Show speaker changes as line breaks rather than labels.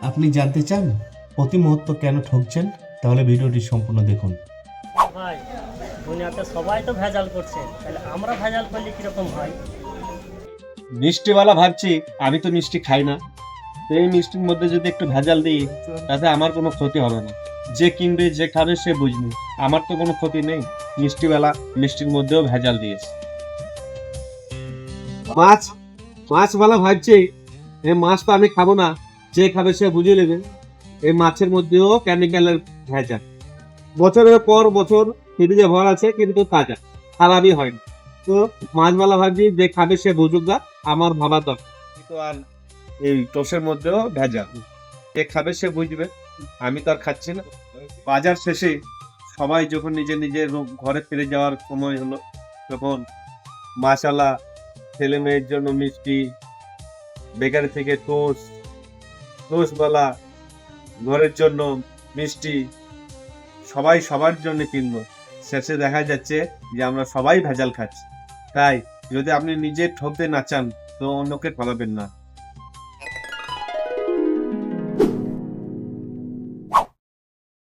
আপনি জানতে চান প্রতি মুহূর্ত কেন ঠকছেন? তাহলে ভিডিওটি সম্পূর্ণ দেখুন।
ভাই, দুনিয়াতে সবাই তো ভেজাল করছে, তাহলে আমরা ভেজাল করলে কিরকম হয়?
মিষ্টিওয়ালা ভাবছি, আমি তো মিষ্টি খাই না, তো এই মিষ্টির মধ্যে যদি একটু ভেজাল দিই তাতে আমার কোনো ক্ষতি হবে না। যে কিনবে যে খাবে সে বুঝবে, আমার তো কোনো ক্ষতি নেই। মিষ্টিওয়ালা মিষ্টির মধ্যেও ভেজাল দিয়েছে। মাছওয়ালা ভাবছি, এই মাছ তো আমি খাবো না, যে খাবে সে বুঝে নেবে এই মাছের মধ্যেও কেমিক্যালের ভেজাল। বছরের পর বছর ফ্রিজে ভরা আছে কিন্তু তাজা, খারাপই হয় না। তো মাছওয়ালা ভাবছি যে খাবে সে বুঝুক না, আমার ভাবা দরকার তো। আর এই টোসের মধ্যেও ভেজাল, যে খাবে সে বুঝবে, আমি তো আর খাচ্ছি না। বাজার শেষে সবাই যখন নিজের নিজের ঘরে ফিরে যাওয়ার সময় হলো, তখন মাশাআল্লাহ ছেলে মেয়ের জন্য মিষ্টি, বেকারি থেকে টোস্টওয়ালা, ঘরের জন্য মিষ্টি, সবাই সবার জন্য কিনবো। শেষে দেখা যাচ্ছে যে আমরা সবাই ভেজাল খাচ্ছি। তাই যদি আপনি নিজে ঠকতে না চান তো অন্যকে ঠকাবেন না।